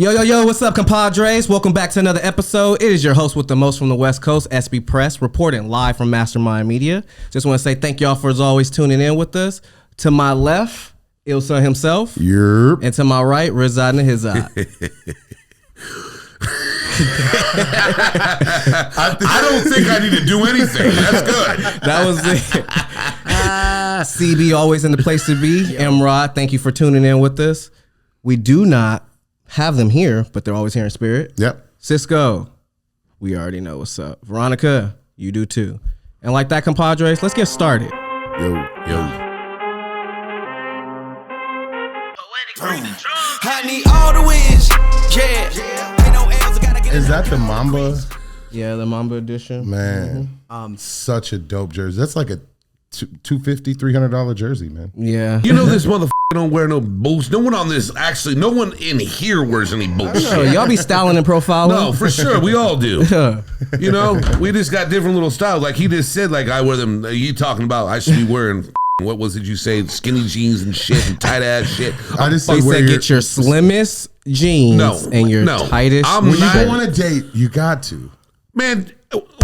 Yo, what's up, Compodres? Welcome back to another episode. It is your host with the most from the West Coast, SB Press, reporting live from Mastermind Media. Just want to say thank y'all for, as always, tuning in with us. To my left, Ilsa himself. Yep. And to my right, residing in his eye. I don't think I need to do anything. That's good. That was it. CB, always in the place to be. Emrod, thank you for tuning in with us. We do not have them here, but they're always here in spirit. Yep. Cisco, we already know what's up. Veronica, you do too. And like that, compadres, let's get started. Yo. I need all the wins. Yeah. Ain't no else, I gotta get Is that the Mamba? Yeah, the Mamba edition. Man, such a dope jersey. That's like a $250, $300 jersey, man. Yeah. You know this motherfucker don't wear no bullshit. No one on this, actually, no one in here wears any bullshit. No, y'all be styling and profiling. No, for sure. We all do. You know, we just got different little styles. Like he just said, like I wear them. You talking about I should be wearing, what was it you say? Skinny jeans and shit and tight ass shit. I just He say said get your slimmest jeans and your tightest. When you go on a date, you got to. Man,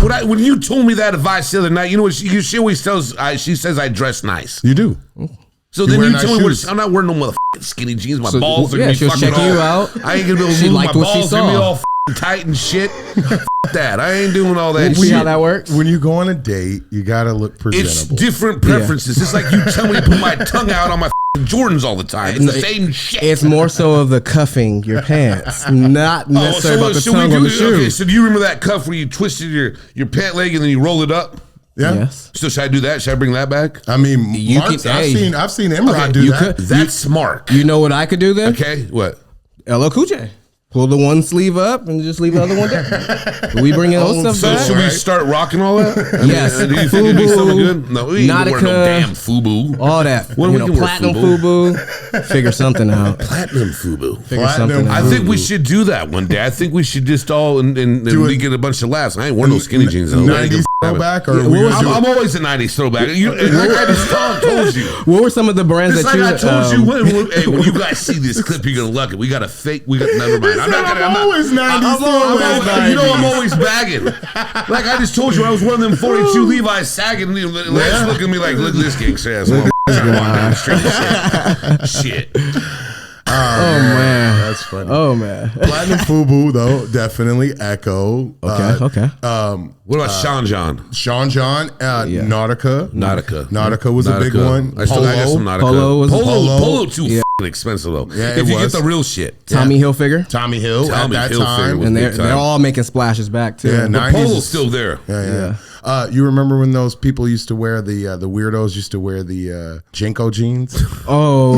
when you told me that advice the other night, you know what she always tells, she says I dress nice. You do. So You then wear you nice tell me shoes. I'm not wearing no motherfucking skinny jeans. My balls are yeah, gonna be she'll fucking check you out. I ain't gonna be able to She move. liked My what she balls are gonna be saw. all tight and shit. That. I ain't doing all that See shit. how that works? When you go on a date, you got to look presentable. It's different preferences. It's like you tell me to put my tongue out on my Jordans all the time. It's the same shit. It's more so of the cuffing your pants, not necessarily about the tongue on the shoe. Okay, so do you remember that cuff where you twisted your pant leg and then you roll it up? Yeah. Yes. So should I do that? Should I bring that back? I mean, You Mark's, can- I've seen Emrod do you that. could- That's smart. You know what I could do then? Okay, what? LL Cool J. Pull the one sleeve up and just leave the other one down. We bring in those stuff So back. should we start rocking all that? Yes. Do you think it'd be something good? No, we ain't gonna wear no Nautica. damn FUBU. All that. When we can wear platinum FUBU. FUBU. Figure something out. Platinum FUBU. Figure Platinum something I out. think we should do that one day. I think we should just all and Do it. we get a bunch of laughs. I ain't wearing no skinny jeans though. 90s throwback or Yeah, we what was gonna do I'm always a 90s throwback. Like I just told you. What were some of the brands It's that like you? I told you. When you guys see this clip, you're gonna love it. We got a fake. We got never mind. I'm not gonna. I'm always 90s throwback. You know I'm always bagging. Like I just told you, I was one of them 42 Levi's sagging. Lance look at me like, look at this gangster ass. Shit. Oh man, That's funny. oh man. Platinum FUBU, though, definitely. Echo. Okay. What about Sean John? Sean John, Nautica. Nautica was a big one. I still got some Nautica. Polo was- Polo too fucking expensive though. Yeah, if it you was. get the real shit. Tommy Hilfiger. Tommy Hill Tommy at that Hilfiger time. was- And big time. they're all making splashes back too. Yeah, The 90s Polo's is- still there. Yeah. You remember when those people used to wear the weirdos used to wear the Jenko jeans? Oh,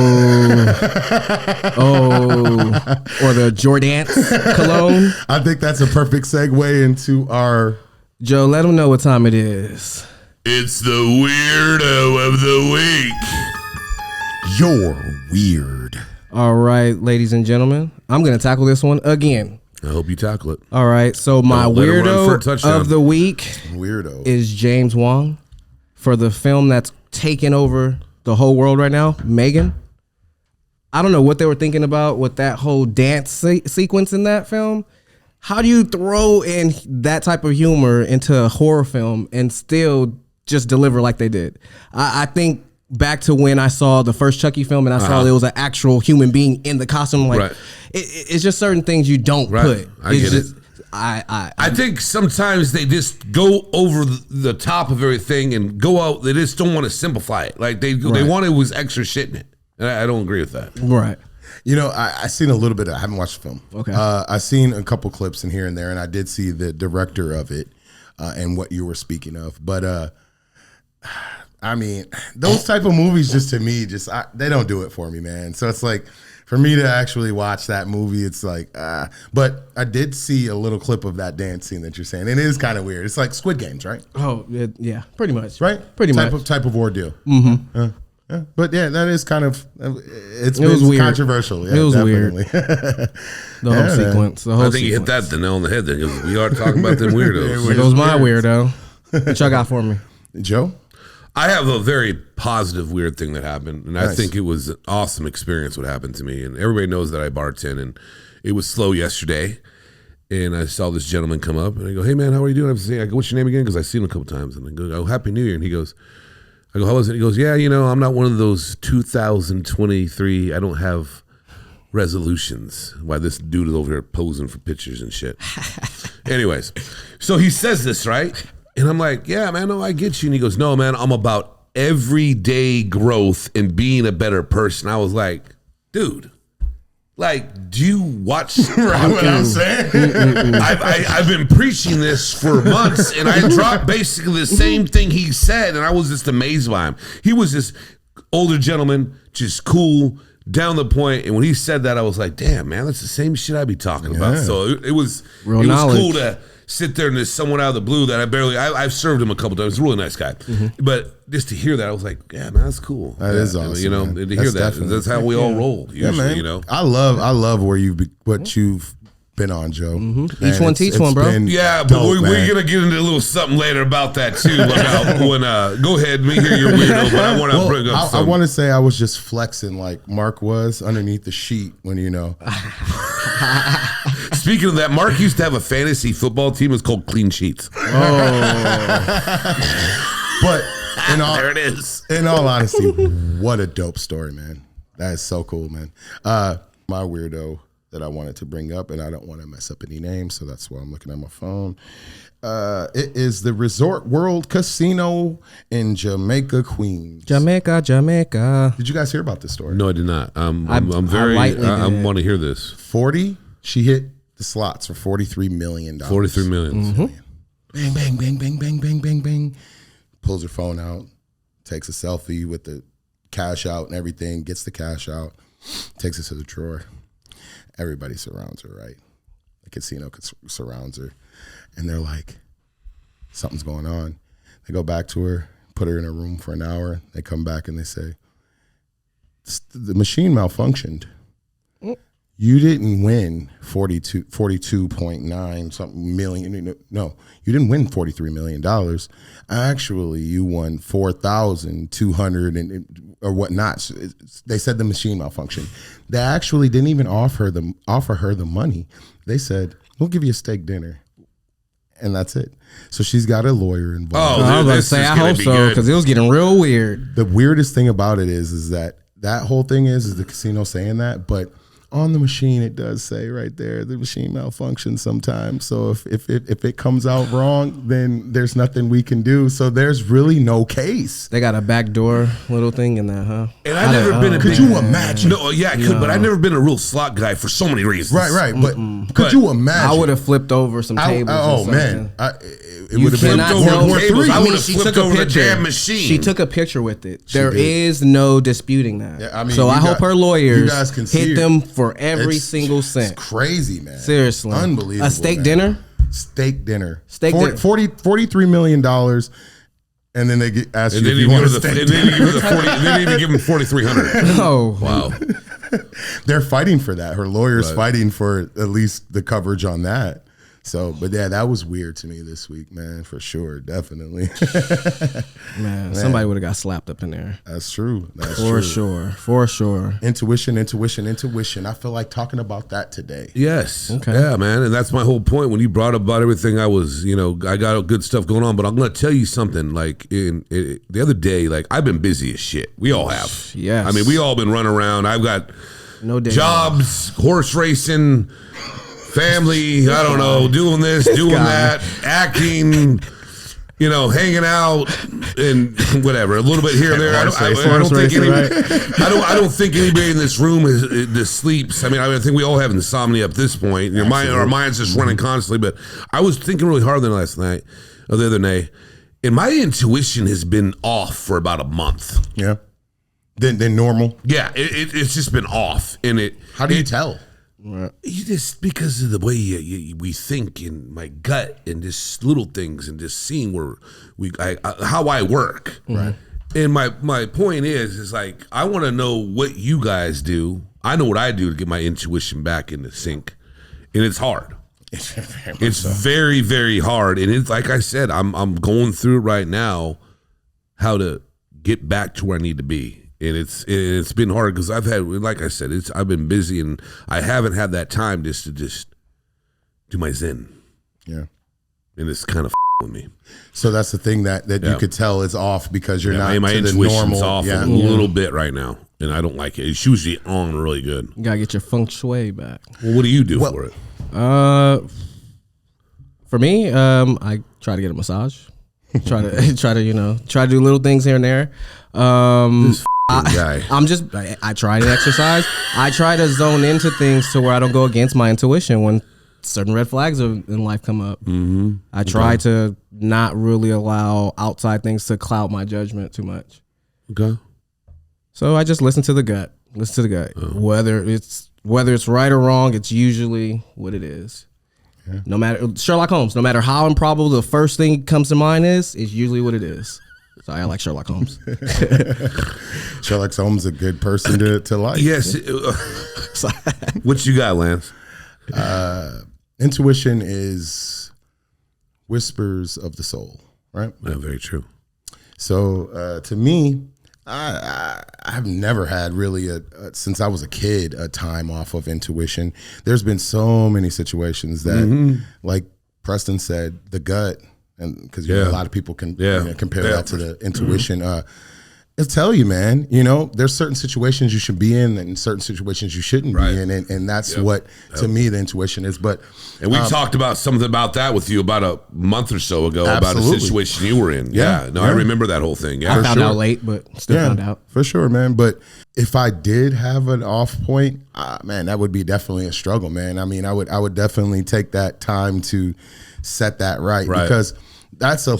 or the Jordance cologne. I think that's a perfect segue into our. Joe, let them know what time it is. It's the weirdo of the week. You're weird. All right, ladies and gentlemen, I'm gonna tackle this one again. I hope you tackle it. All right, so my Don't let it run for a weirdo touchdown. of the week Weirdo. is James Wong for the film that's taking over the whole world right now, Megan. I don't know what they were thinking about with that whole dance sequence in that film. How do you throw in that type of humor into a horror film and still just deliver like they did? I think back to when I saw the first Chucky film and I saw there was an actual human being in the costume. Like Right. it's just certain things you don't Right. put. I It's get just, it. I think sometimes they just go over the top of everything and go out. They just don't want to simplify it. Like they want it was extra shit in it. And I don't agree with that. right. You know, I seen a little bit. I haven't watched the film. Okay. I seen a couple clips in here and there, and I did see the director of it and what you were speaking of. But I mean, those type of movies, just to me, they don't do it for me, man. So it's like, for me to actually watch that movie, it's like, but I did see a little clip of that dance scene that you're saying. And it is kind of weird. It's like Squid Games, right? Oh, yeah, pretty much. Right? Pretty much. Type of ordeal. Mm-hmm. Yeah. But yeah, that is kind of, it was weird. controversial. Yeah, It was definitely. The whole sequence. The whole I think you hit that the nail on the head then because we are talking about them weirdos. There goes my weirdo. What y'all got for me? Joe? I have a very positive weird thing that happened, and I Nice. think it was an awesome experience what happened to me. And everybody knows that I bartend, and it was slow yesterday. And I saw this gentleman come up, and I go, "Hey man, how are you doing?" I go, "What's your name again?" Because I've seen him a couple times. And I go, "Oh, Happy New Year." And he goes, I go, "How was it?" He goes, "Yeah, I'm not one of those 2023. I don't have resolutions." Why this dude is over here posing for pictures and shit. Anyways, so he says this, right? And I'm like, "Yeah, man, no, I get you." And he goes, "No, man, I'm about everyday growth and being a better person." I was like, dude. Like, do you watch? Right what I'm saying? I've been preaching this for months, and I dropped basically the same thing he said, and I was just amazed by him. He was this older gentleman, just cool, down the point, and when he said that, I was like, damn, man, that's the same shit I be talking about. So it was Real it knowledge. was cool to sit there and there's someone out of the blue that I've served him a couple times. He's a really nice guy. But just to hear that, I was like, yeah, man, that's cool. That is awesome, man. To That's hear that. definitely- That's how we all roll usually, man. I love what you've been on, Joe. Man, Each one teach one, bro. been Yeah, but dope, we're man. gonna get into a little something later about that too. About when go ahead, me hear your weirdo, but I want to bring up I something. want to say I was just flexing like Mark was underneath the sheet when Speaking of that, Mark used to have a fantasy football team. It's called Clean Sheets. But in all, There it is. in all honesty, what a dope story, man. That is so cool, man. My weirdo that I wanted to bring up, and I don't want to mess up any names, so that's why I'm looking at my phone. It is the Resort World Casino in Jamaica, Queens. Jamaica. Did you guys hear about this story? No, I did not. I'm lightly I did. want to hear this. 40. She hit the slots for $43 million. 43 million. Bang, bang, bang, bang, bang, bang, bang, bang. Pulls her phone out, takes a selfie with the cash out and everything, gets the cash out, takes it to the drawer. Everybody surrounds her, right? The casino surrounds her. And they're like, something's going on. They go back to her, put her in a room for an hour. They come back and they say, the machine malfunctioned. You didn't win 42.9 something million. No, you didn't win $43 million. Actually, you won 4,200 or whatnot. So they said the machine malfunctioned. They actually didn't even offer her the money. They said, we'll give you a steak dinner. And that's it. So she's got a lawyer involved. Oh, I was about to this say, is I gonna hope be so, good. because it was getting real weird. The weirdest thing about it is that whole thing is the casino saying that, but on the machine it does say right there the machine malfunctions sometimes. So if it comes out wrong, then there's nothing we can do. So there's really no case. They got a backdoor little thing in that, huh? And I've never been a Could big, you imagine? No, yeah, I could, but I've never been a real slot guy for so many reasons. Right. But could you imagine? I would have flipped over some tables. Oh or man, something. it You would have been cannot over tell. tables. I I mean, would've she flipped took a over the picture. damn machine. She took a picture with it. There did. is no disputing that. Yeah, I mean, so you I hope got- her you lawyers guys can see hit it. them for every It's- single It's cent. crazy, man. Seriously, Unbelievable. A steak man. dinner. Steak dinner. Steak dinner. $43 million. And then they ask And you then if you you want a give steak the, dinner. they didn't even give him 4,300. Oh Wow. They're fighting for that. Her lawyer's fighting for at least the coverage on that. So, but yeah, that was weird to me this week, man, for sure. Definitely. man, somebody would have got slapped up in there That's true. That's for true. sure. For sure. Intuition. I feel like talking about that today. Yes. Okay. Yeah, man. And that's my whole point. When you brought up about everything, I was, I got good stuff going on. But I'm going to tell you something. Like, the other day, like, I've been busy as shit. We all have. Yes. I mean, we all been running around. I've got No day. jobs, horse racing, family, I don't know, doing this, doing that, acting, hanging out and whatever, a little bit here and there. I don't think anybody in this room sleeps. I mean, I think we all have insomnia at this point. Our mind's just running constantly. But I was thinking really hard the other day, and my intuition has been off for about a month. Yeah. Then normal. Yeah, it's just been off, and How do you tell? You just because of the way we think in my gut and just little things and just seeing how I work. Right. And my point is like I want to know what you guys do. I know what I do to get my intuition back into sync, and it's hard. It's very, very hard, and it's like I said, I'm going through it right now, how to get back to where I need to be. And it's been hard because I've had, like I said, I've been busy and I haven't had that time just to do my Zen. Yeah. And it's kind of with me. So that's the thing that you could tell is off because you're not my to the intuition's normal. off a little bit right now, and I don't like it. It's usually on really good. You gotta get your feng shui back. Well, what do you do for it? For me, I try to get a massage. try to do little things here and there. This guy. I try to exercise. I try to zone into things to where I don't go against my intuition when certain red flags in life come up. Mm-hmm. I try to not really allow outside things to cloud my judgment too much. Okay. So I just listen to the gut. Whether it's right or wrong, it's usually what it is. Yeah. No matter Sherlock Holmes, no matter how improbable the first thing comes to mind is usually what it is. So I like Sherlock Holmes. Sherlock Holmes is a good person to like. Yes. What you got, Lance? Intuition is whispers of the soul, right? Yeah, very true. So to me, I've never had really since I was a kid a time off of intuition. There's been so many situations that, like Preston said, the gut, and because a lot of people can compare that to the intuition. It'll tell you, man. There's certain situations you should be in, and certain situations you shouldn't be in, and that's what to me the intuition is. But we talked about something about that with you about a month or so ago about a situation you were in. I remember that whole thing. Yeah, I found out late, but still found out for sure, man. But if I did have an off point, man, that would be definitely a struggle, man. I mean, I would definitely take that time to set that right. Because that's a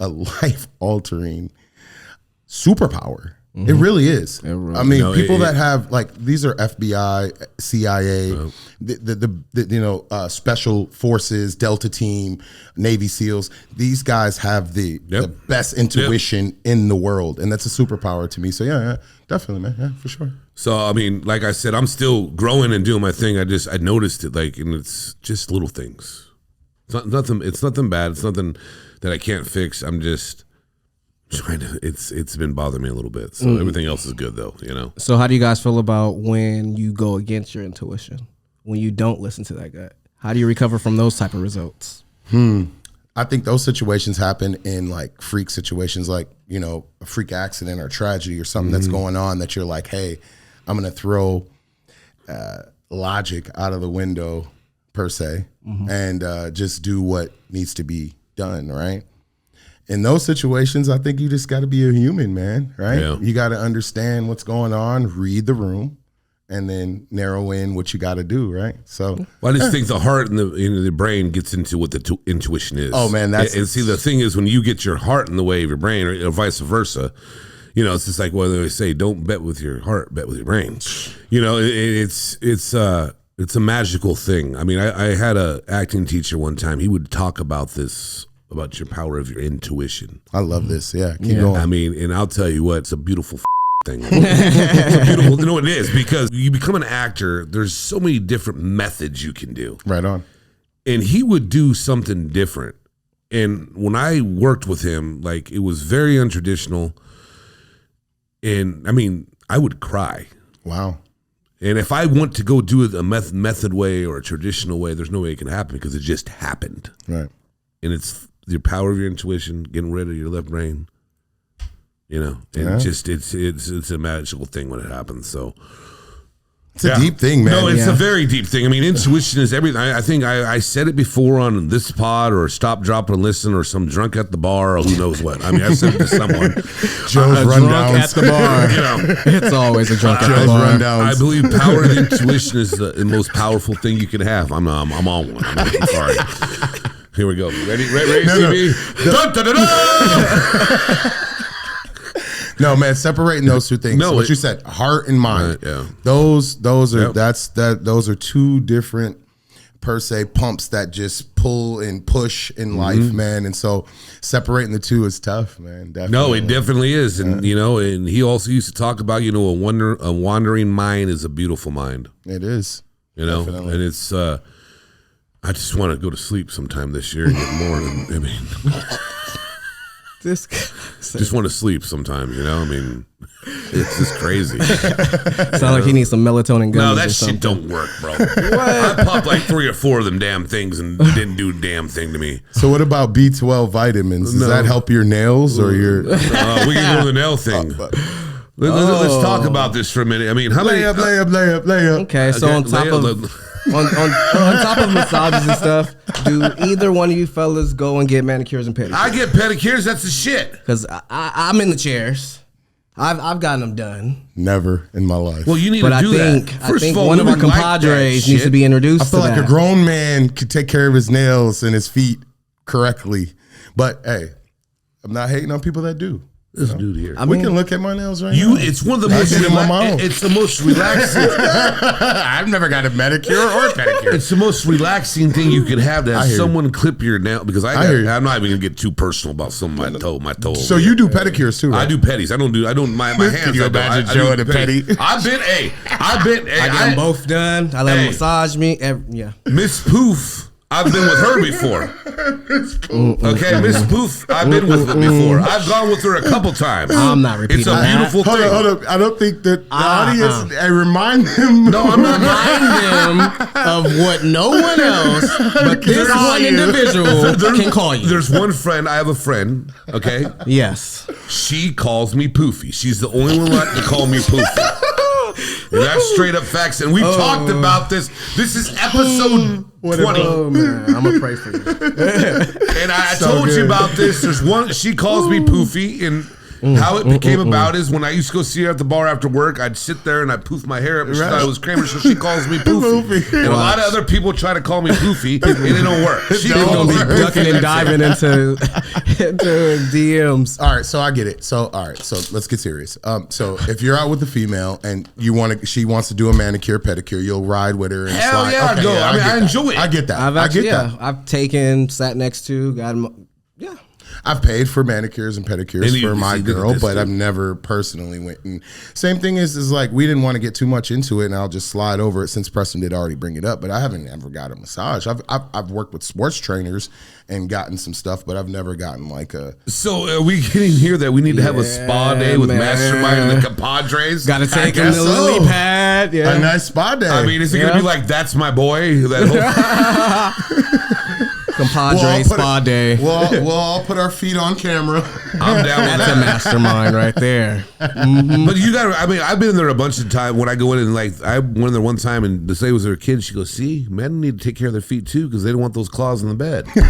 life altering superpower. It really is. I mean, people that have these are FBI, CIA, the special forces, Delta team, Navy SEALs. These guys have the best intuition in the world, and that's a superpower to me. So yeah, definitely, man. Yeah, for sure. So I mean, like I said, I'm still growing and doing my thing. I noticed it, and it's just little things. It's nothing. It's nothing bad. It's nothing that I can't fix. I'm just trying to. It's been bothering me a little bit. So everything else is good though. So how do you guys feel about when you go against your intuition, when you don't listen to that gut? How do you recover from those type of results? I think those situations happen in freak situations, a freak accident or tragedy or something that's going on that you're like, hey, I'm gonna throw logic out of the window per se and just do what needs to be done, right? In those situations, I think you just got to be a human, man, right? Yeah. You got to understand what's going on, read the room, and then narrow in what you got to do, right? So, I just think the heart and the brain gets into what the intuition is. Oh man, and see, the thing is, when you get your heart in the way of your brain, or vice versa, it's just like what they say: don't bet with your heart, bet with your brain. It's a magical thing. I mean, I had a acting teacher one time. He would talk about this. About your power of your intuition. I love this. Yeah, keep going. I mean, and I'll tell you what, it's a beautiful thing. It's a beautiful, it is, because you become an actor, there's so many different methods you can do. Right on. And he would do something different. And when I worked with him, it was very untraditional. And I mean, I would cry. Wow. And if I want to go do it a method way or a traditional way, there's no way it can happen because it just happened. Right. And it's the power of your intuition, getting rid of your left brain, and just it's a magical thing when it happens. So it's a deep thing, man. No, it's a very deep thing. I mean, intuition is everything. I think I said it before on this pod or Stop, Drop, and Listen or some drunk at the bar or who knows what. I mean, I said it to someone. Joe's rundowns at the bar. It's always a drunk at the bar. Rundowns. I believe power of intuition is the most powerful thing you can have. I'm on one. I'm sorry. Here we go. Ready, CB? No. Dun, dun, dun, dun. No, man, separating those two things. No, what you said, heart and mind. Yeah. Those are those are two different per se pumps that just pull and push in life, man. And so separating the two is tough, man. Definitely. No, it definitely is. And and he also used to talk about, a wandering mind is a beautiful mind. It is. Definitely. And it's I just want to go to sleep sometime this year and get more. Just want to sleep sometimes, I mean. It's just crazy. Sound like he needs some melatonin gummies. No, or that something. shit don't work, bro. I popped like 3 or 4 of them damn things and it didn't do a damn thing to me. So what about B12 vitamins? Does that help your nails or your? We can go to the nail thing. Let's talk about this for a minute. I mean, how many? Lay up. Okay, so on top of on top of massages and stuff, do either one of you fellas go and get manicures and pedicures? I get pedicures. That's the shit. Because I'm in the chairs. I've gotten them done. Never in my life. Well, you need But to I do think that. I think one of our compadres needs to be introduced. I feel to like that. a grown man could take care of his nails and his feet correctly. But hey, I'm not hating on people that do. This dude here. We can look at my nails right now. It's one of the most. did it on my own. It's the most relaxing. I've never got a manicure or a pedicure. It's the most relaxing thing you could have to I have hear you. someone clip your nail. Because hear you. I'm not even gonna get too personal about some of my toe. So you do pedicures too, right? I do petties. I don't my hands. Can you I don't. imagine I Joe do in a petty? I've been I get them both done. I let them massage me. Yeah. Miss Poof. I've been with her before. Okay, Miss Poof, I've been with her before. I've gone with her a couple times. I'm not repeating It's a that. beautiful thing. Hold up. I don't think that the audience. I remind them. No, I'm not. Remind them of what no one else but this one individual can call you. There's one friend. I have a friend. Okay, Yes. she calls me Poofy. She's the only one that can call me Poofy. And that's straight up facts. And we talked about this. This is episode 20. Oh man, I'm gonna pray for you. And I So told you good. about this. There's one. She calls me Poofy, and how it became about is when I used to go see her at the bar after work. I'd sit there and I'd poof my hair up. And she thought it was Kramer, so she calls me Poofy. Poofy. And a lot of other people try to call me Poofy, and it don't work. She He's gonna calls be me Poofy. ducking and diving into DMs. All right, so I get it. So let's get serious. So if you're out with a female and she wants to do a manicure, pedicure, you'll ride with her and Hell slide. yeah, I go. I mean, get I that. enjoy it. I get that. I've I actually, get that. I've taken, sat next to, got him. Yeah. I've paid for manicures and pedicures And you- for my you did girl, this but too. I've never personally went. And same thing is like we didn't want to get too much into it, and I'll just slide over it since Preston did already bring it up. But I haven't ever got a massage. I've worked with sports trainers and gotten some stuff, but I've never gotten like a. So are we getting here that we need to have a spa day with man. Mastermind and the Compadres? Got to take him guess to so. lily pad. Yeah. A nice spa day. I mean, is it Yeah. gonna be like that's my boy? That whole Compadre spa day. We'll all put our feet on camera. I'm down with That's a that. mastermind right there. But you got to, I mean, I've been in there a bunch of times when I go in and like, I went in there one time and the lady was her kid. She goes, see, men need to take care of their feet too because they don't want those claws in the bed. You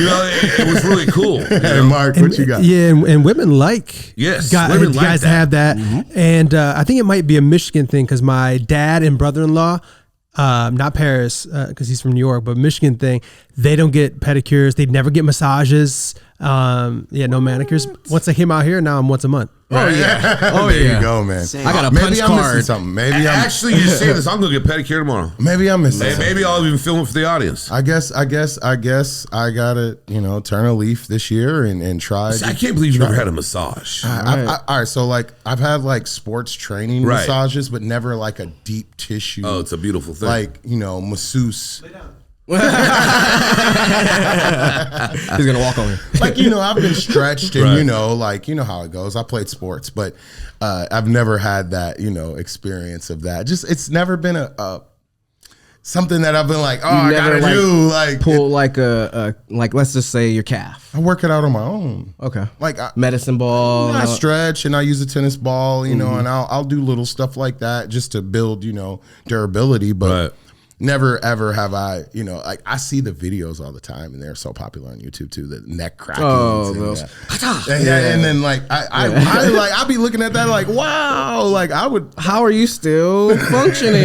know, it was really cool. You Hey, know? Mark, what you got? Yeah, and women like Yes, guys, women like guys that. have that, and I think it might be a Michigan thing because my dad and brother-in-law, not Paris because he's from New York, but Michigan thing, they don't get pedicures, they never get massages, no manicures. Once I came out here, now I'm once a month. Oh yeah. Oh There yeah. you go, man. I got a Maybe punch I'm missing card. something. Maybe I'm Actually, you say this, I'm going to get pedicure tomorrow. maybe I'm missing Hey, something. maybe I'll even film it for the audience. I guess I gotta, turn a leaf this year and try. I can't believe you never had a massage. All right, so like I've had like sports training Right. massages, but never like a deep tissue. Oh, it's a beautiful thing. like masseuse. He's gonna walk on me. Like I've been stretched and Right. you know how it goes. I played sports, but I've never had that experience of that. Just it's never been a something that I've been like, oh, I Never, gotta do like pull like like let's just say your calf. I work it out on my own. Okay. Like Medicine ball. I stretch and I use a tennis ball, and I'll do little stuff like that just to build, durability. But Right. never ever have I, like I see the videos all the time, and they're so popular on YouTube too. The neck crackings. Oh, and, those. and then like I be looking at that like wow, like I would. How are you still functioning?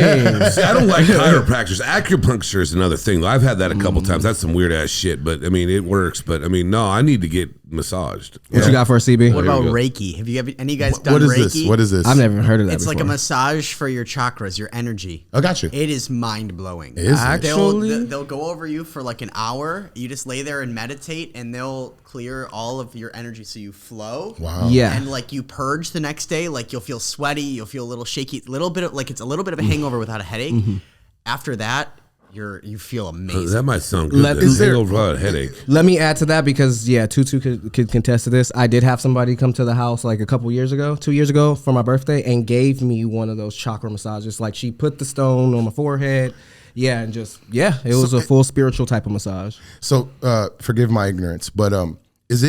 See, I don't like chiropractors. Acupuncture is another thing. I've had that a couple times. That's some weird ass shit, but I mean, it works. But I mean, no, I need to get massaged. What you got for a CB? What There about we go. Reiki? Have you ever any of you guys done What is Reiki? this? What is this? I've never heard of that It's before. like a massage for your chakras, your energy. I got you. It is mind blowing. Is it? Actually? They'll go over you for like an hour. You just lay there and meditate, and they'll clear all of your energy so you flow. Wow. Yeah. And like you purge the next day, like you'll feel sweaty, you'll feel a little shaky, little bit of like it's a little bit of a hangover without a headache. After that, you feel amazing. That might sound good. Let- then. is there- Hangover without a headache. Let me add to that because Tutu could contest to this. I did have somebody come to the house like a couple years ago, 2 years ago for my birthday, and gave me one of those chakra massages. Like she put the stone on my forehead, and just it was a full spiritual type of massage. So forgive my ignorance, but is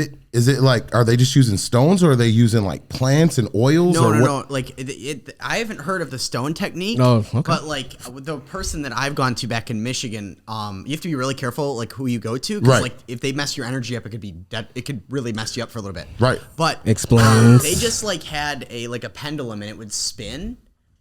it like, are they just using stones, or are they using like plants and oils? No. Like I haven't heard of the stone technique. Oh, okay. But like the person that I've gone to back in Michigan, you have to be really careful like who you go to, because Right. like if they mess your energy up, it could really mess you up for a little bit. Right. But Explains. they just like had a pendulum and it would spin.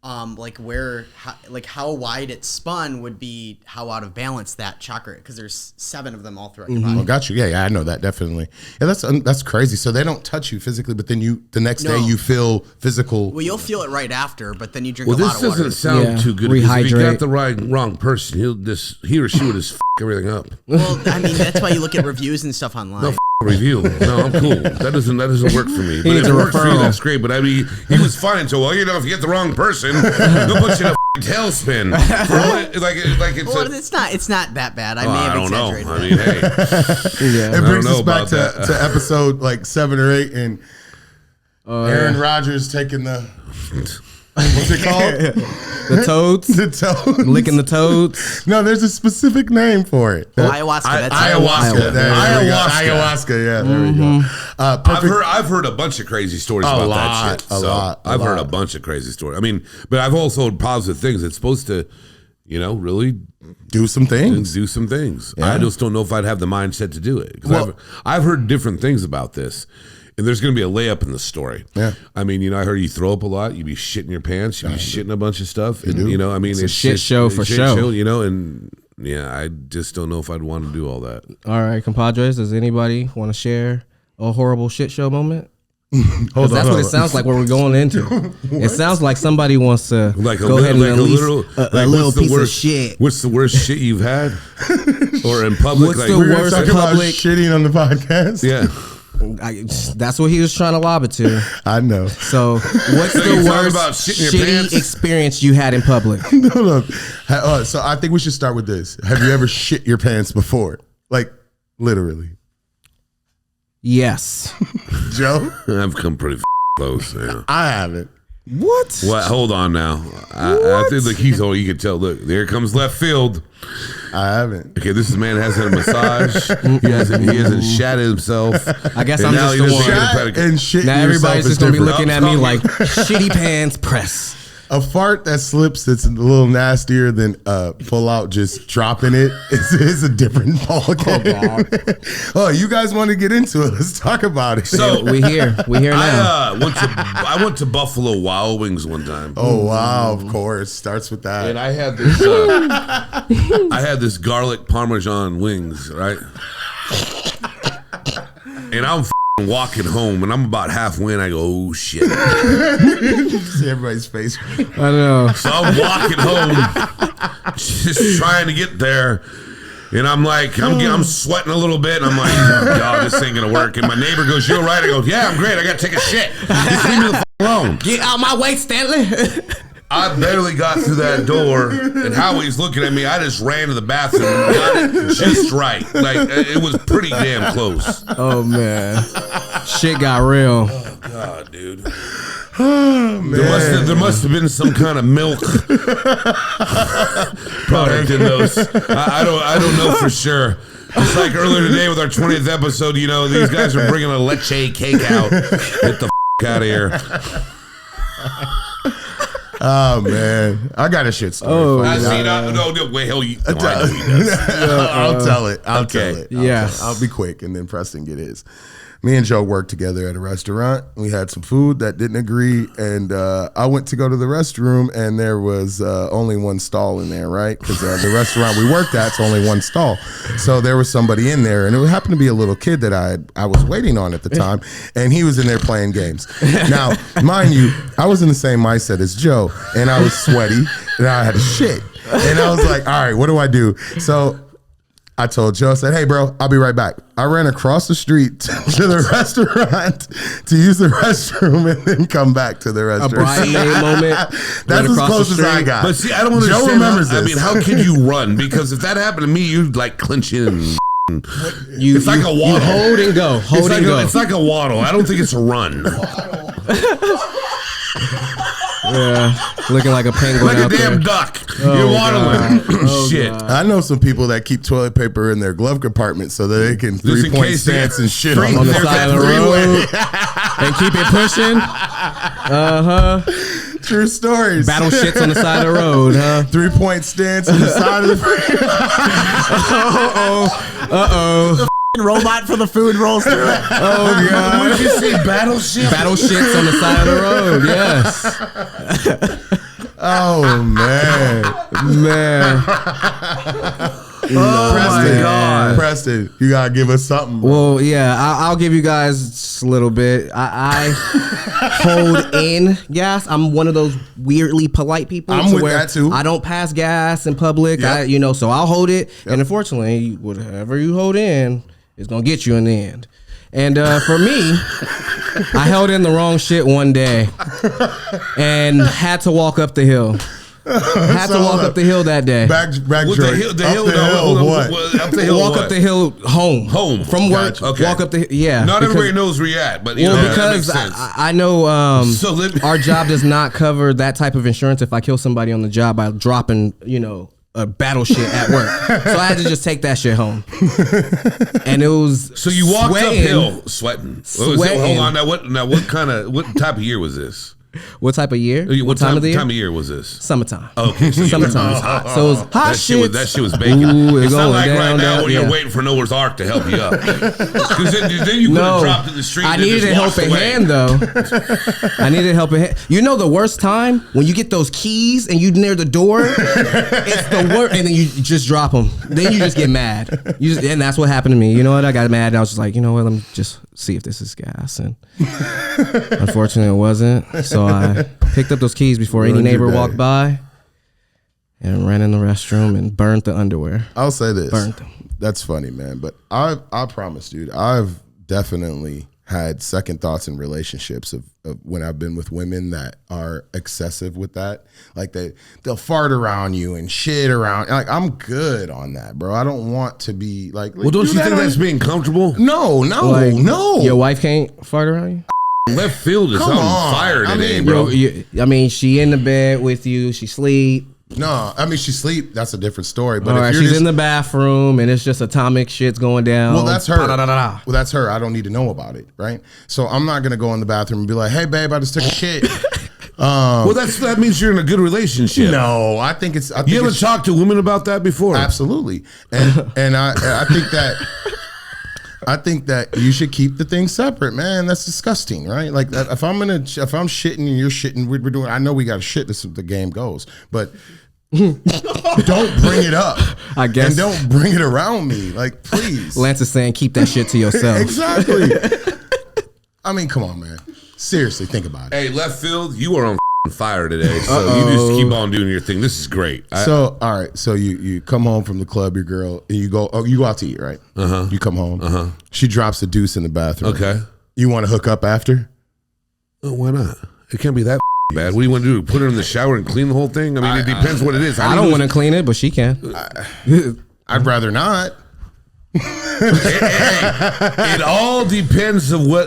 Like how wide it spun would be how out of balance that chakra, because there's 7 of them all throughout your body. Oh, got you. Yeah, I know that definitely. Yeah, that's crazy. So they don't touch you physically, but then the next day you feel physical. Well, you'll feel it right after, but then you drink Well, a lot this of water. doesn't sound Yeah. too good. Because if you Rehydrate. got the wrong person, he or she would just everything up. Well, I mean, that's why you look at reviews and stuff online. Review. No, I'm cool. That doesn't work for me. But needs if it a works for you, referral. that's great. But I mean, he was fine. So if you get the wrong person, they'll put you in a tailspin. Like it's. Well, it's not that bad. I may I have don't know. exaggerated. I mean, hey, It I brings don't us know back about to episode like 7 or 8, and Aaron Rodgers taking the what's it called? The toads, The toad. licking the toads. No, there's a specific name for it. Ayahuasca. That's Ayahuasca. There we go. Ayahuasca. Ayahuasca. Yeah, there we go. I've heard a bunch of crazy stories about that shit. A lot. I've heard a bunch of crazy stories. I mean, but I've also heard positive things. It's supposed to, really Do some things. do some things. Yeah. I just don't know if I'd have the mindset to do it. 'Cause Well- I've heard different things about this. And there's going to be a layup in the story. Yeah. I mean, I heard you throw up a lot. You be shitting your pants. You be shitting a bunch of stuff. And, I mean, it's a shit just show a for shit show. and I just don't know if I'd want to do all that. All right, compadres. Does anybody want to share a horrible shit show moment? Hold That's what it sounds like. What we're going into. It sounds like somebody wants to Like go ahead and like release literal, a little what's the piece worst, of shit. What's the worst shit you've had? Or in public? What's like, the We're gonna worst talk about public- shitting on the podcast. Yeah. That's what he was trying to lob it to. I know. So, what's you're the talking worst about shitting your shitty pants? experience you had in public? No. So I think we should start with this. Have you ever shit your pants before? Like literally. Yes. Joe? I've come pretty close. Yeah. I haven't. What? What? Hold on now. I think like you can tell. Look, there comes left field. I haven't. Okay, this man hasn't had a massage. He hasn't shat himself. I guess And I'm now just he the doesn't one. get a Shat pedicure. and shit Now everybody's just gonna be looking at me like shitty pants press. a fart that slips that's a little nastier than full out just dropping it is a different ballgame. Oh, you guys want to get into it? Let's talk about it. So We here now. I went to Buffalo Wild Wings one time. oh wow, of course, starts with that. And I had this garlic parmesan wings, right? And I'm walking home, and I'm about halfway, and I go, oh shit. See everybody's face. I know. So I'm walking home, just trying to get there. And I'm like, I'm sweating a little bit. And I'm like, oh, God, this ain't gonna work. And my neighbor goes, you all right? I go, yeah, I'm great. I gotta take a shit. Just leave me the alone. Get out my way, Stanley. I barely got through that door, and Howie's looking at me. I just ran to the bathroom and got it just right. Like, it was pretty damn close. Oh man, shit got real. Oh, God, dude. Oh, man. There must have been some kind of milk product in those. I don't know for sure. Just like earlier today with our 20th episode, these guys are bringing a leche cake out. Get the out of here. Oh man, I got a shit story. Oh, for you. No, wait, hell, I know he does. I'll tell it. I'll tell it. Yes. I'll be quick, and then Preston get his. Me and Joe worked together at a restaurant. We had some food that didn't agree, and I went to go to the restroom, and there was only one stall in there, right? Because the restaurant we worked at's only one stall. So there was somebody in there, and it happened to be a little kid that I was waiting on at the time, and he was in there playing games. Now, mind you, I was in the same mindset as Joe, and I was sweaty, and I had shit. And I was like, all right, what do I do? So I told Joe, I said, hey, bro, I'll be right back. I ran across the street to the restaurant to use the restroom and then come back to the A restaurant. bridesmaid moment. That's as close as I got. But see, I don't understand. Joe remembers this. I mean, how can you run? Because if that happened to me, you'd like clinch in. It's like a waddle. You hold and go. Hold and go. It's like a waddle. I don't think it's a run. Yeah, looking like a penguin Like a out damn there. duck. You're waddling. Shit. I know some people that keep toilet paper in their glove compartment so that they can Just in 3-point case stance and shit three- On the There's side that of the three-way. road and keep it pushing. True stories. Battle shits on the side of the road, huh? 3-point stance on the side of the Robot for the food rolls through it. Oh god. What did you say? Battleship? Battle shits on the side of the road. Yes, Oh man. man. Oh my God. Preston, you gotta give us something. Bro. Well, yeah, I'll give you guys just a little bit. I hold in gas. I'm one of those weirdly polite people. I'm with that, too. I don't pass gas in public. Yep. So I'll hold it. Yep. And unfortunately, whatever you hold in is gonna get you in the end. And for me, I held in the wrong shit one day and had to walk up the hill. Had to walk up the hill that day. Back What Drake. the Up hill, the hill, what? Up the hill, Walk what? up the hill home. Home. From work. Gotcha. Okay. Walk up the yeah. Not because- everybody knows where you're at, but you Well, know, that makes because sense. I know So let me- our job does not cover that type of insurance if I kill somebody on the job by dropping, a battle shit at work. So I had to just take that shit home. And it was So you walked sweating. uphill, sweating. Hold Sweating. on. What type of year was this? What type of year? What time of the year? Time of year was this? Summertime. Okay, so Summertime. it was hot. So it was hot That shit. shit was baking. Ooh, It's not going like down, right now down, when you're yeah. waiting for Noah's Ark to help you up. Because then you could have No, dropped in the street. I and then needed just a walked helping away. hand though. I needed a helping hand. You know the worst time when you get those keys and you near the door, it's the worst, and then you just drop them. Then you just get mad. And that's what happened to me. You know what? I got mad. And I was just like, you know what? Let me just see if this is gas. And unfortunately, it wasn't. So I picked up those keys before any Ruined your neighbor day. walked by, and ran in the restroom and burned the underwear. I'll say this. Burnt them. That's funny, man. But I promise, dude, I've definitely had second thoughts in relationships of when I've been with women that are excessive with that. Like they'll fart around you and shit around. Like I'm good on that, bro. I don't want to be like. Well, don't do you that think on- that's being comfortable? No. Your wife can't fart around you? Left field is Come on on. fire I today, mean, bro. She in the bed with you. She sleep. No, I mean she sleep. That's a different story. But All if right, you're she's just, in the bathroom and it's just atomic shit's going down. well, that's her. Pa-da-da-da-da. Well, that's her. I don't need to know about it, right? So I'm not gonna go in the bathroom and be like, "Hey, babe, I just took a shit." Well, that means you're in a good relationship. No, I think it's. I think You ever it's, talked to women about that before? Absolutely, and I think that. I think that you should keep the things separate, man. That's disgusting, right? Like if I'm shitting and you're shitting, we're doing. I know we got to shit. This is the game goes, but don't bring it up. I guess. and don't bring it around me, like please. Lance is saying keep that shit to yourself. Exactly. I mean, come on, man. Seriously, think about it. Hey, left field, you are on fire today. So you just keep on doing your thing. This is great. So all right, so you come home from the club, your girl, and you go out to eat, right? You come home. She drops a deuce in the bathroom. Okay. You want to hook up after? Oh, why not? It can't be that bad. What do you want to do? Put her in the shower and clean the whole thing? I mean, it depends what it is. I don't want to clean it, but she can. I'd rather not. It all depends of where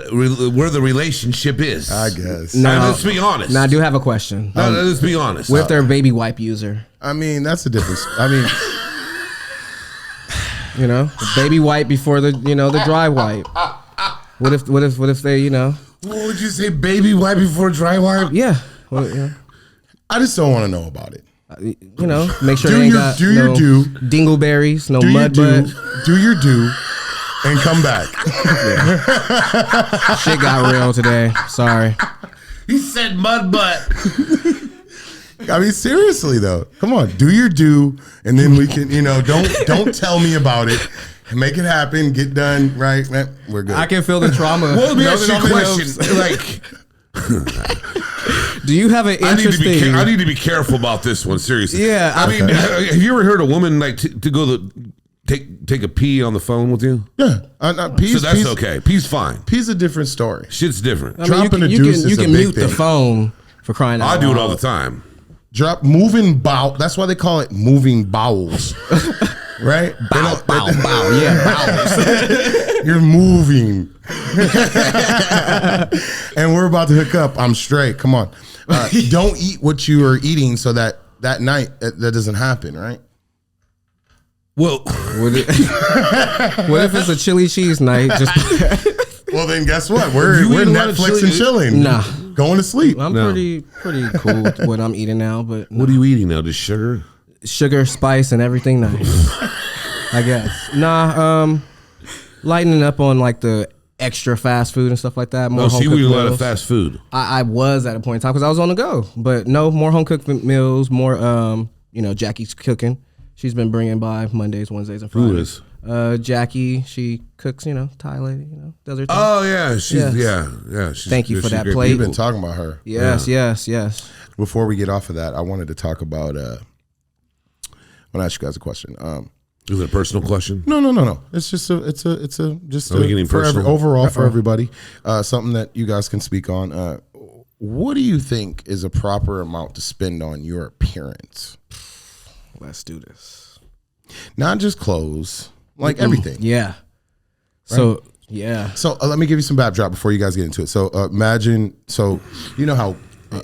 the relationship is. I guess. Now, let's be honest. Now I do have a question. No, let's be honest. What if they're a baby wipe user? I mean, that's a difference. I mean, Baby wipe before the the dry wipe. What if they What would you say, baby wipe before dry wipe? yeah. Well, yeah. I just don't want to know about it. Make sure Do they ain't your- got do your no do. dingleberries, no Do your mud do, butt. do your do, and come back. Shit got real today. Sorry. He said mud butt. I mean, seriously though, come on, do your do, and then we can, don't tell me about it. Make it happen. Get done. Right? We're good. I can feel the trauma. Well, let me ask you a Melting on my question. nose. Do you have an I interesting? need to be careful about this one. Seriously. Yeah, I mean, have you ever heard a woman like to go take a pee on the phone with you? Yeah. Pee's, So that's okay. Pee's fine. Pee's a different story. Shit's different. I mean, Dropping a you deuce can, is you a can big mute the thing. phone for crying out I do it loud. all the time. Moving bowel. That's why they call it moving bowels. Right? Bow, yeah, bowels. You're moving. And we're about to hook up. I'm straight. Come on. Don't eat what you are eating so that night that doesn't happen, right? Well, what if it's a chili cheese night? Just Well, then guess what? We're You eat a lot of Netflix chili- and chilling. Nah. Going to sleep. I'm No. pretty cool with what I'm eating now, but what are you eating now? Just sugar? sugar, spice, and everything nice. I guess. Nah, lightening up on like the extra fast food and stuff like that. More Oh, so home you cooked eat a lot of meals. fast food. I was at a point in time because I was on the go, but no, more home cooked meals, more Jackie's cooking. She's been bringing by Mondays, Wednesdays, and Fridays. Who is? Jackie, she cooks, Thai lady, does her thing. Oh yeah, she's Yes. yeah. She's, Thank you for she's that great. plate. We've been talking about her. yes. Before we get off of that, I wanted to talk about. I want to ask you guys a question. Is it a personal question? No. It's just Are we getting for personal? overall for everybody. Something that you guys can speak on. What do you think is a proper amount to spend on your appearance? Let's do this. Not just clothes, like everything. Yeah. So yeah. So let me give you some backdrop before you guys get into it. So imagine, you know how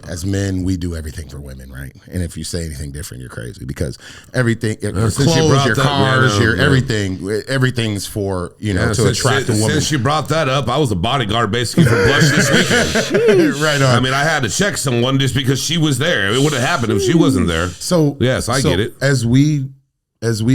as men we do everything for women, right? And if you say anything different, you're crazy because everything, your since you clothes, brought your that- cars, yeah, your yeah. everything's for to Since- attract a woman. Since you brought that up, I was a bodyguard basically for Blush this weekend. Right on. I mean, I had to check someone just because she was there. It would have happened if she wasn't there. So Yes, I get it. As we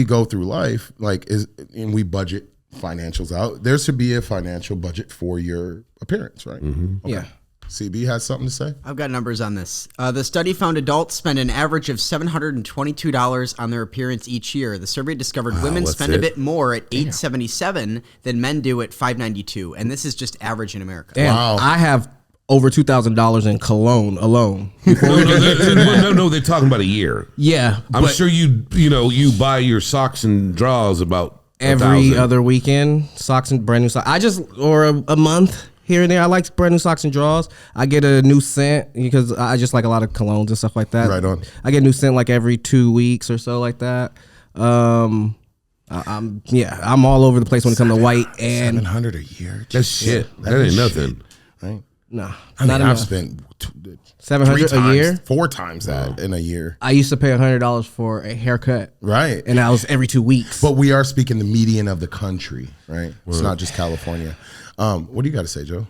go through life, and we budget financials out, there should be a financial budget for your appearance, right? Mm-hmm. Yeah. CB has something to say. I've got numbers on this. The study found adults spend an average of $722 on their appearance each year. The survey discovered women what's spend a it? bit more at $877 than men do at $592, and this is just average in America. Damn, Wow. I have over $2,000 in cologne alone. No, they're talking about a year. Yeah, I'm but sure you buy your socks and drawers about every 1,000. other weekend, socks and brand new socks. Or a month here and there. I like brand new socks and drawers. I get a new scent because I just like a lot of colognes and stuff like that. Right on. I get a new scent like every 2 weeks or so, like that. I'm all over the place when it comes to white and $700 a year. That's shit. That ain't is nothing. shit, right? nah, I mean, not I've enough. spent 700 a year. 4 times that in a year, I used to pay $100 for a haircut, right? and that was every 2 weeks. But we are speaking the median of the country, right? It's not just California. What do you got to say, Joe?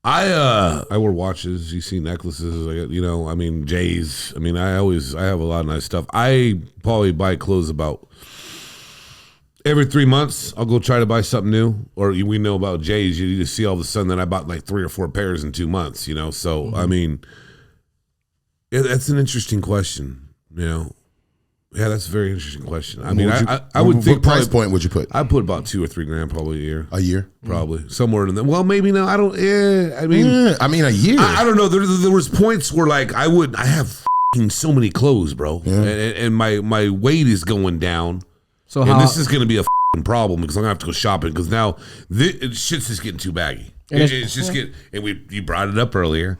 I wear watches. You see necklaces. I got, J's. I have a lot of nice stuff. I probably buy clothes about every 3 months. I'll go try to buy something new. Or we know about J's. You just see all of a sudden that I bought like 3 or 4 pairs in 2 months. So that's an interesting question. Yeah, that's a very interesting question. I would think what price probably, point would you put? I put about $2 or $3 grand probably a year. A year? Probably somewhere in there. Well, maybe no. I don't. Yeah, A year. I don't know. There was points where like I have f***ing so many clothes, bro, and my weight is going down. So And how this is going to be a f***ing problem because I'm gonna have to go shopping because now shit's just getting too baggy. It's just getting. And you brought it up earlier,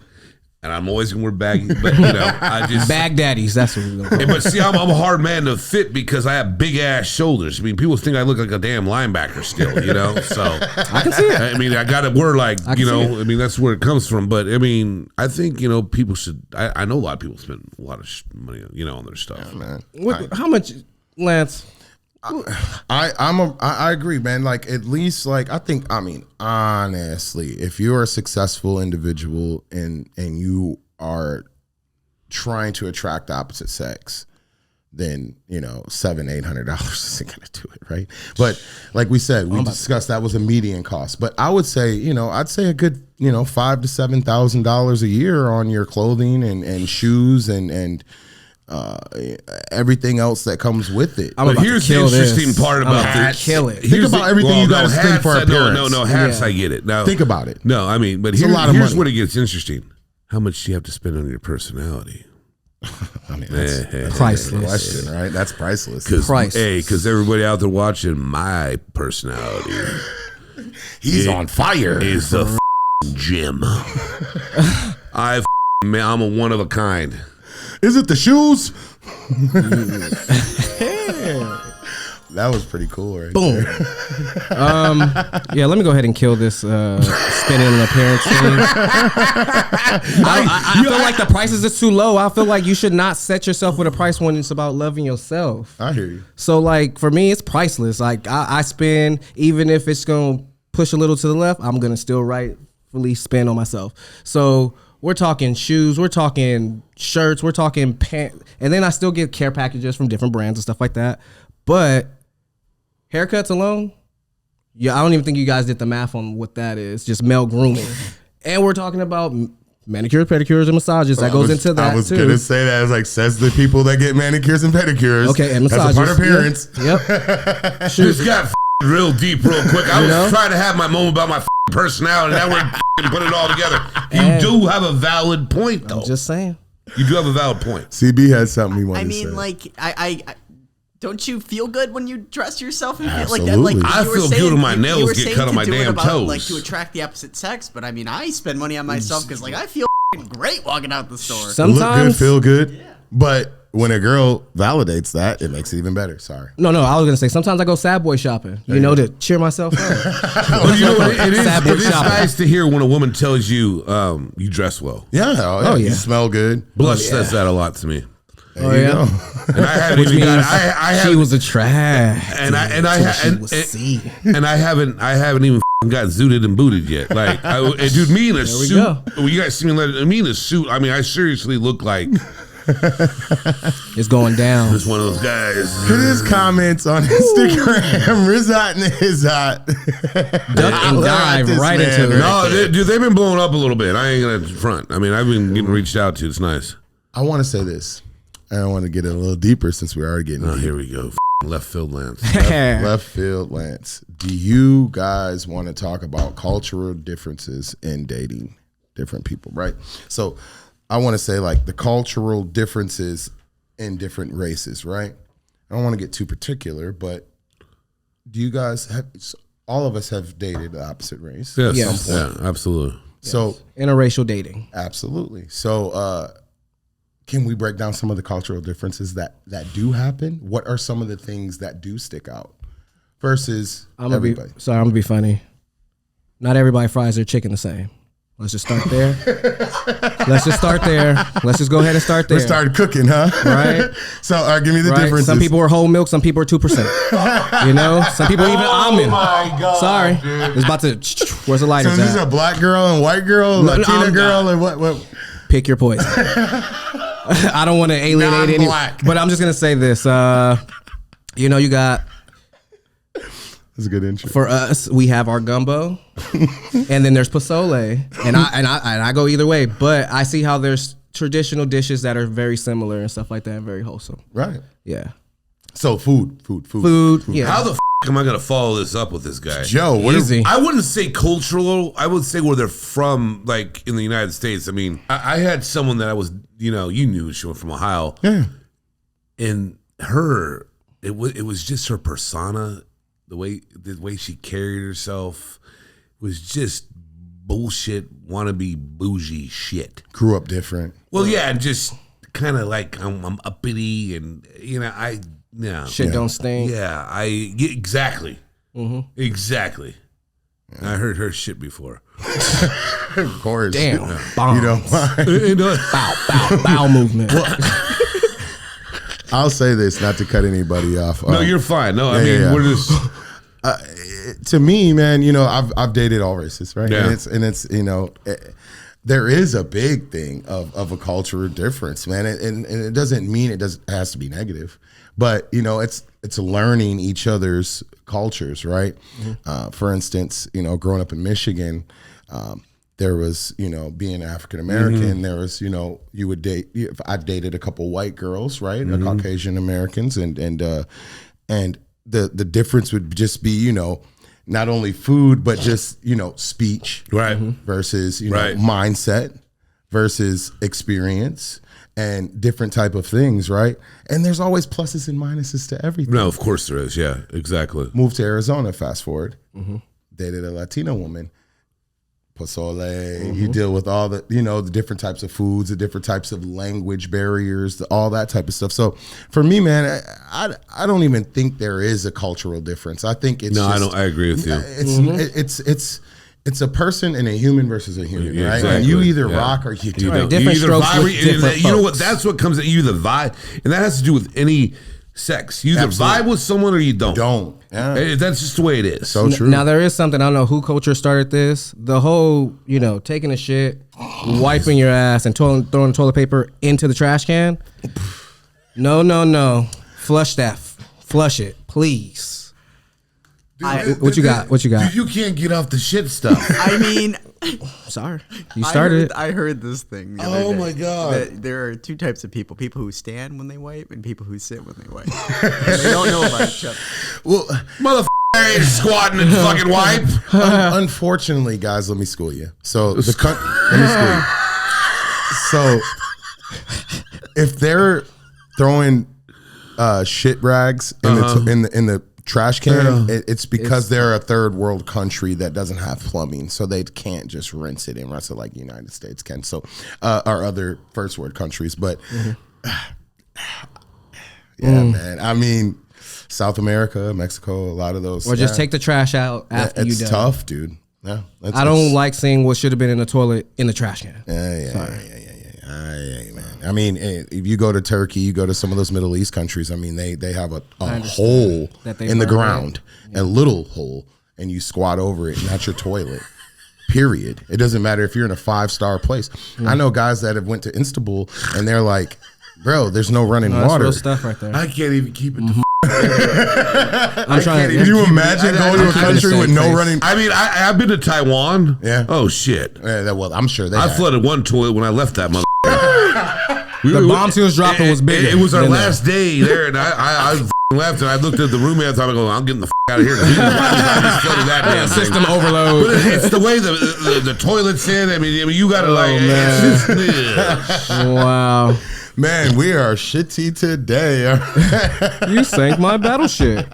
and I'm always gonna wear baggy, but I just bag daddies? That's what we're gonna call it. But see, I'm a hard man to fit because I have big ass shoulders. I mean, people think I look like a damn linebacker still, So I can see it. I got to wear like, can see it. that's where it comes from. But I think, people should, I know a lot of people spend a lot of money, on their stuff. Man. How much, Lance? I agree, man. Like at least honestly, if you're a successful individual and you are trying to attract the opposite sex, then $700-800 isn't gonna do it, right? But like we said, we discussed that was a median cost. But I would say, I'd say a good $5,000 to $7,000 a year on your clothing and shoes and everything else that comes with it. I'm But about to here's the kill this. interesting part I'm about about to this. kill it. Think about everything you gotta spend for hats, appearance. No, hats, Yeah. I get it. Now Think about it. No, but It's a lot of here's money. where it gets interesting. How much do you have to spend on your personality? I mean, that's Priceless. a question, right? That's priceless. Because everybody out there watching, my personality He's on fire. is the gym. I'm a one of a kind. Is it the shoes? That was pretty cool, right? Boom. Yeah, let me go ahead and kill this spinning an appearance thing. I feel like the prices is too low. I feel like you should not set yourself with a price when it's about loving yourself. I hear you. So like for me, it's priceless. Like I spend, even if it's gonna push a little to the left, I'm gonna still rightfully spend on myself. So we're talking shoes, we're talking shirts, we're talking pants, and then I still get care packages from different brands and stuff like that. But haircuts alone, yeah, I don't even think you guys did the math on what that is. Just male grooming, and we're talking about manicures, pedicures, and massages. That goes into that too. I was gonna say that. It's like, says the people that get manicures and pedicures. Okay, and massages. That's a part of appearance. Yep. This got real deep real quick. I was trying to have my moment about my personality. Now we're put it all together. You do have a valid point, though. I'm just saying. You do have a valid point. CB has something he wanted to say. I mean, like, I don't you feel good when you dress yourself and feel like that? Absolutely. Like I you were feel saying, good when my you nails were get saying cut on to my do it damn about, toes. like to attract the opposite sex. But I mean, I spend money on myself because like I feel great walking out the store. Look good, Sometimes feel good. But when a girl validates that, it makes it even better. Sorry. No, I was gonna say sometimes I go sad boy shopping. You know, to cheer myself up. But you know what? It Sad boy is shopping. nice to hear when a woman tells you you dress well. Yeah. Oh, yeah. You smell good. Blush says that a lot to me. There you go. And I haven't even got. I She haven't, was a trash. and I haven't even got zooted and booted yet. Like, dude, me in a suit. go. Well, you guys see me in a suit. I mean, I seriously look like It's going down. just one of those guys. Put his comments on Instagram. Rizot and Hizot. Duck and dive right into it. No, dude, they've been blowing up a little bit. I ain't gonna front. I mean, I've been getting reached out to. It's nice. I want to say this. I want to get a little deeper since we're already getting Oh, deep. here we go. Left field Lance. Left field, Lance. Do you guys want to talk about cultural differences in dating different people, right? So I want to say like the cultural differences in different races, right? I don't want to get too particular, but do you guys have, all of us have dated the opposite race? Yes. Yes. At some point. Yeah, absolutely. So Interracial dating. absolutely. So can we break down some of the cultural differences that do happen? What are some of the things that do stick out versus everybody? I'm gonna be funny. Not everybody fries their chicken the same. Let's just start there. Let's just go ahead and start there. We started cooking, huh? Right. So give me the Right? differences. Some people are whole milk, some people are 2%. You know, some people even almond. my God, Sorry, dude. it's about to. Where's the lighter? So is this a black girl and white girl, No, Latina I'm girl, not. and what? Pick your poison. I don't want to alienate any, Non-black. but I'm just gonna say this. You know, you got. That's a good intro. For us, we have our gumbo, and then there's pozole, and I go either way. But I see how there's traditional dishes that are very similar and stuff like that, and very wholesome. Right. Yeah, So food. yeah. How the am I gonna follow this up with this guy? Joe, what is Easy. I wouldn't say cultural. I would say where they're from, like in the United States. I mean, I had someone that I was, you knew she was from Ohio, Yeah. and it was just her persona, the way she carried herself was just bullshit, wannabe bougie shit. Grew up different. Well, yeah, and just kind of like I'm uppity, and Shit don't stink. Yeah, exactly. Exactly. I heard her shit before. Of course. Damn, bombs. You don't mind. Bow movement. I'll say this, not to cut anybody off. No, you're fine. No, I yeah, mean yeah. we're just. To me, man, I've dated all races, right? Yeah. And it's there is a big thing of a cultural difference, man, and it doesn't mean it has to be negative, but it's learning each other's cultures, right? Mm-hmm. For instance, growing up in Michigan, there was being African American, there was you would date. I dated a couple white girls, right, Caucasian Americans, and the difference would just be not only food but just speech, Right. versus Right. mindset versus experience, and different type of things, right? And there's always pluses and minuses to everything. No, of course there is. Yeah, exactly. Moved to Arizona, fast forward, dated a Latina woman. Pozole, you deal with all the, the different types of foods, the different types of language barriers, all that type of stuff. So for me, man, I don't even think there is a cultural difference. I think it's I agree with you. It's a person and a human versus a human, Yeah, right? exactly. And you either Yeah. rock or you You don't. know, different you either strokes vibe, with different you know what? folks. That's what comes at you, the vibe, and that has to do with any sex. You either Absolutely. vibe with someone or you don't. Yeah. That's just the way it is. So true. Now there is something, I don't know who culture started this. The whole, taking a shit, wiping your ass, and throwing toilet paper into the trash can. No. Flush that. Flush it, please. What you got? Dude, you can't get off the shit stuff. I mean, Sorry, you started it. I heard this thing. The other Oh day, my God. that there are two types of people: people who stand when they wipe, and people who sit when they wipe. And they don't know about each other. Well, Motherfucker ain't squatting and fucking wipe. unfortunately, guys, let me school you. So let me school you. So if they're throwing shit rags in the trash can, it's because they're a third world country that doesn't have plumbing, so they can't just rinse it and rinse it like the United States can. So or other first world countries, but man. I mean, South America, Mexico, a lot of those. Or just take the trash out after you It's done. tough, dude. Yeah, I don't like seeing what should have been in the toilet in the trash can. Yeah, man. I mean, if you go to Turkey, you go to some of those Middle East countries. I mean, they have a hole that they in the burn ground, a little hole, and you squat over it, and that's your toilet. Period. It doesn't matter if you're in a 5-star place. I know guys that have went to Istanbul, and they're like, "Bro, there's no running That's water." real stuff right there. I can't even keep it. I'm trying. Could you imagine going to a country with no running? I mean, I've been to Taiwan. Yeah. Oh shit. Well, I'm sure they. I have. flooded one toilet when I left that mother. The bombs he was dropping was bigger. It was our than last day there, and I left, and I looked at the roommate. I thought, I'm getting the out of here. I flooded that damn thing. System overload. But it's the way the toilet's in. I mean, you got to man. it's just, Wow. Man, we are shitty today. You sank my battleship.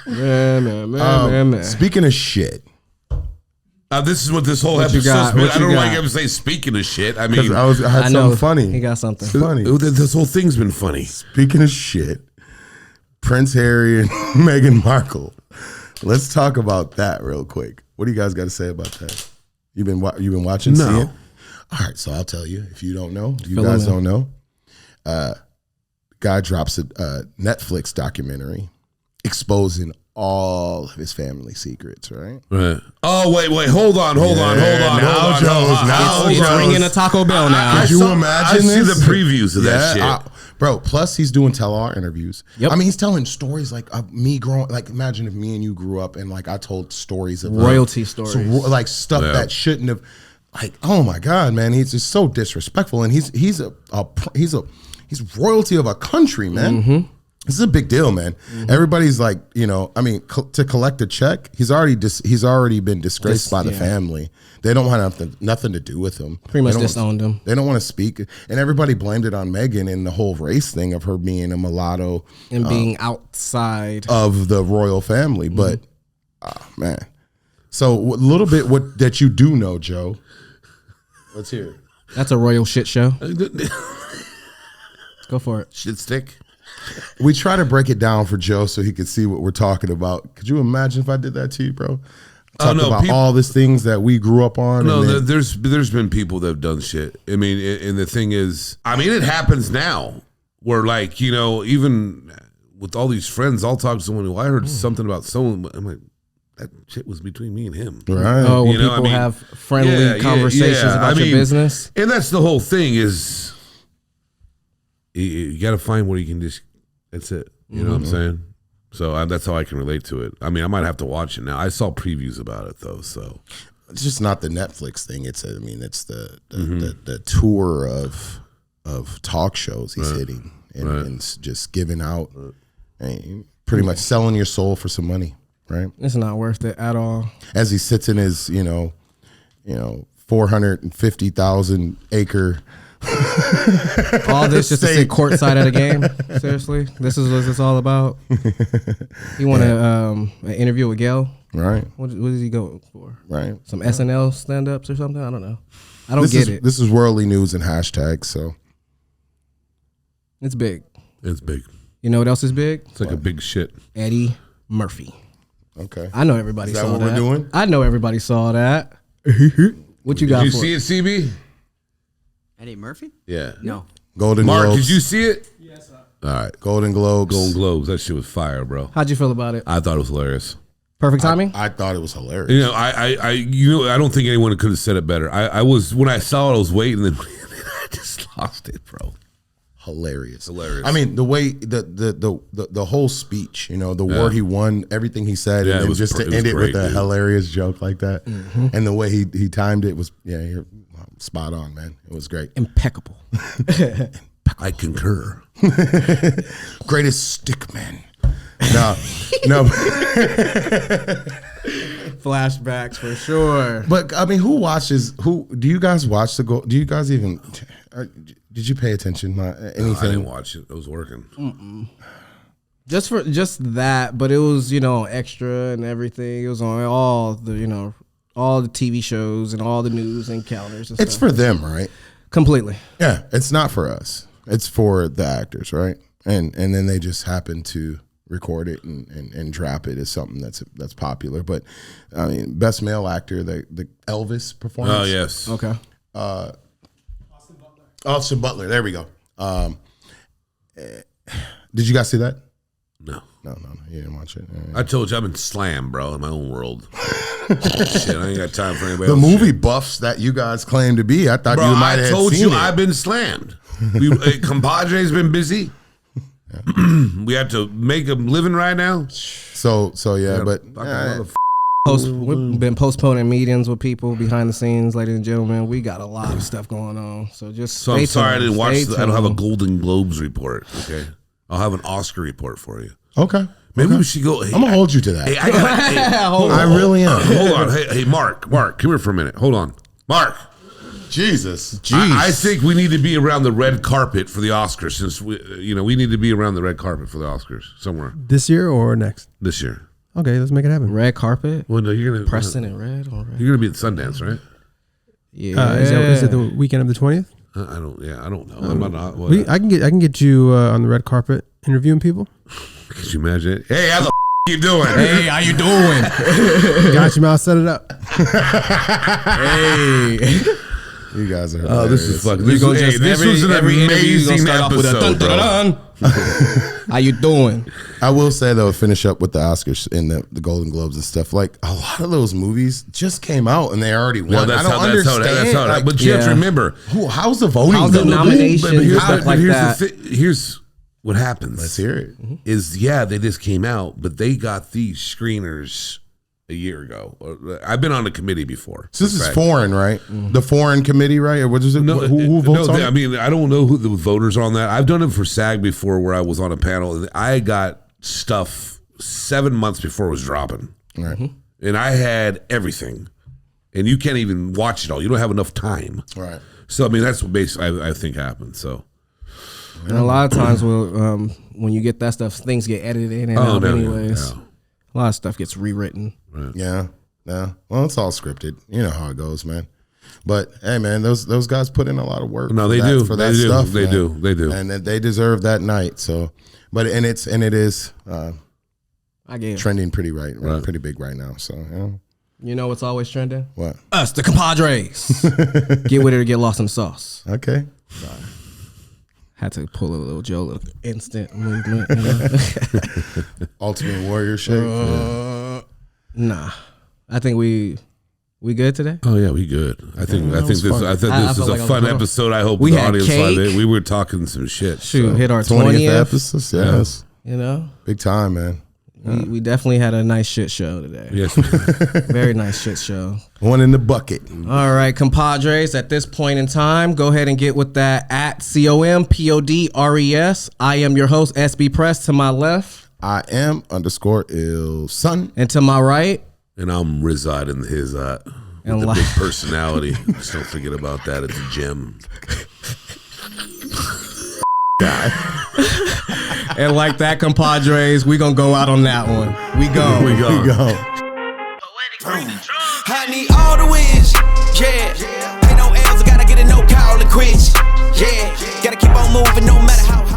man. Speaking of shit, this is what this whole What you episode's got? been. What I you don't like got? him say speaking of shit. I mean, I had I know. something funny. He got something. Funny. this whole thing's been funny. Speaking of shit, Prince Harry and Meghan Markle. Let's talk about that real quick. What do you guys got to say about that? You've been watching? No. See it? All right, so I'll tell you. If you don't know, you Fill guys them don't know. Guy drops a Netflix documentary exposing all of his family secrets. Right? Right. Oh wait, hold on. Now Joe's. He's ringing a Taco Bell now. Could you imagine I this? see the previews of that shit. Bro, plus he's doing tell-all interviews. Yep. I mean, he's telling stories like of me growing. Like, imagine if me and you grew up and like I told stories of Royalty stories. like stuff that shouldn't have. Like, oh my god, man, he's just so disrespectful, and he's royalty of a country, man. Mm-hmm. This is a big deal, man. Everybody's like, I mean, to collect a check, he's already been disgraced by the family. They don't want nothing to do with him. Pretty much disowned him. They don't want to speak, and everybody blamed it on Meghan and the whole race thing of her being a mulatto And being outside. of the royal family. But man, so a little bit what that you do know, Joe. Let's hear it. That's a royal shit show. Go for it. Shit stick. We try to break it down for Joe so he could see what we're talking about. Could you imagine if I did that to you, bro? Talk about all these things that we grew up on. No, and then, there's been people that have done shit. I mean, and the thing is, I mean, it happens now where like, even with all these friends, I'll talk to someone who I heard something about someone. I'm like, that shit was between me and him. right? Oh, when You know, people I mean, have friendly conversations about your business. And that's the whole thing is you got to find where you can just, that's it. You know what I'm saying? So that's how I can relate to it. I mean, I might have to watch it now. I saw previews about it though, so. It's just not the Netflix thing. It's the tour of talk shows he's hitting and just giving out, and pretty much selling your soul for some money, right? It's not worth it at all. As he sits in his 450,000 acre. All this just to sit courtside at a game. Seriously, this is what it's all about. You want an interview with Gail? Right. What is he going for? Right. Some SNL stand-ups or something? I don't know. I don't get it. This is worldly news and hashtags. So It's big. It's big. You know what else is big? It's like a big shit. Eddie Murphy. okay. I know everybody Is that saw what that. we're doing? I know everybody saw that. What you got Did for you it? see it, CB? Eddie Murphy? Yeah. No. Golden Mark, Globes. did you see it? Yes. All right. Golden Globes. Golden Globes. That shit was fire, bro. How'd you feel about it? I thought it was hilarious. Perfect timing? I thought it was hilarious. You know, I don't think anyone could have said it better. I was when I saw it, I was waiting, and then I just lost it, bro. Hilarious. Hilarious. I mean, the way the whole speech, you know, the war he won, everything he said, Yeah, and it then was just it to was end it great, with a dude. hilarious joke like that, and the way he timed it was you're spot on, man. It was great. Impeccable. I concur. Greatest stick man. No. Flashbacks for sure. But I mean, who do you guys watch the goal? Do you guys even did you pay attention? Anything? I didn't watch it. I was working. Just that, but it was, extra and everything. It was on all the, all the TV shows and all the news encounters and It's stuff. for them, right? Completely. Yeah, it's not for us. It's for the actors, right? And then they just happen to record it and drop it as something that's popular. But I mean, best male actor, the Elvis performance. Oh yes. Okay. Austin Butler. There we go. Did you guys see that? No. No, you didn't watch it. I told you I'm in slam, bro, in my own world. Shit, I ain't got time for anybody The else. movie shit. buffs that you guys claim to be, I thought Bro, you might I have told seen you it. I've been slammed. Compadre's been busy. We had to make a living right now. So yeah, but We've been postponing meetings with people behind the scenes, ladies and gentlemen. We got a lot of stuff going on. So just So stay I'm sorry I tuned. didn't watch. Stay I don't have a tuned. Golden Globes report. Okay, I'll have an Oscar report for you. okay. Maybe we should go. Hey, I'm gonna hold you to that. Hey, I got. I really am. Hold on. Hey, Mark, come here for a minute. Hold on, Mark. Jesus, I think we need to be around the red carpet for the Oscars, since we need to be around the red carpet for the Oscars somewhere This year or next? this year. Okay, let's make it happen. Red carpet. Well, no, you're gonna Preston and red on red. You're gonna be at Sundance, right? Yeah. Is it the weekend of the 20th? I don't know. I'm not. What, I can get you on the red carpet interviewing people. could you imagine it? Hey, how the you doing? Hey, how you doing? Got you, I'll set it up. Hey. you guys are. Oh, this is fucking. This, gonna was, hey, just this was an every interview you gonna amazing start off with a episode, bro. dun-dun-dun-dun. How you doing? I will say though, finish up with the Oscars and the Golden Globes and stuff. Like a lot of those movies just came out and they already won. No, I that's don't how. understand. That's how. like, But you have to Yeah. remember. how's the voting? How's the done? nomination? Here's, stuff like that. here's what happens. Let's hear it. Is they just came out, but they got these screeners a year ago. I've been on a committee before. So this is Fact. foreign, right? The foreign committee, right? Or what is it? No, who votes on it? I mean, I don't know who the voters are on that. I've done it for SAG before, where I was on a panel, and I got stuff 7 months before it was dropping, Right. and I had everything, and you can't even watch it all. You don't have enough time. Right. So I mean, that's what basically I think happened. So And a lot of times when you get that stuff, things get edited in and out anyways. yeah. A lot of stuff gets rewritten. Yeah. Yeah. Well, it's all scripted. You know how it goes, man. But hey, man, those guys put in a lot of work. No, for they that, do. for They that do. stuff. They man. do. They do. And they deserve that night. So, but it is I get it. trending pretty pretty big right now. So, You know what's always trending? what? Us, the compadres. Get with it or get lost in the sauce. Okay. Had to pull a little Joe, little instant movement. You know? Ultimate Warrior shake. Nah, I think we good today. Oh yeah, we good. I think this fun. I think I this is felt a like I fun was wrong. episode. I hope We the had audience cake. liked it. We were talking some shit. Shoot, so. hit our 20th 20th. episode. Yes. You know, Big time, man. we definitely had a nice shit show today. Yes, Very nice shit show. One in the bucket. All right, compadres, at this point in time, go ahead and get with that at COMPODRES. I am your host, SB Press, to my left. I am _ill son. And to my right. and I'm residing his And The like, big personality. Just don't forget about that. It's a gem. and like that, compadres, we gonna go out on that one. We go. We go. We go. I need all the wins, yeah. Ain't no L's, I gotta get it, no call and quits, yeah. Gotta keep on moving no matter how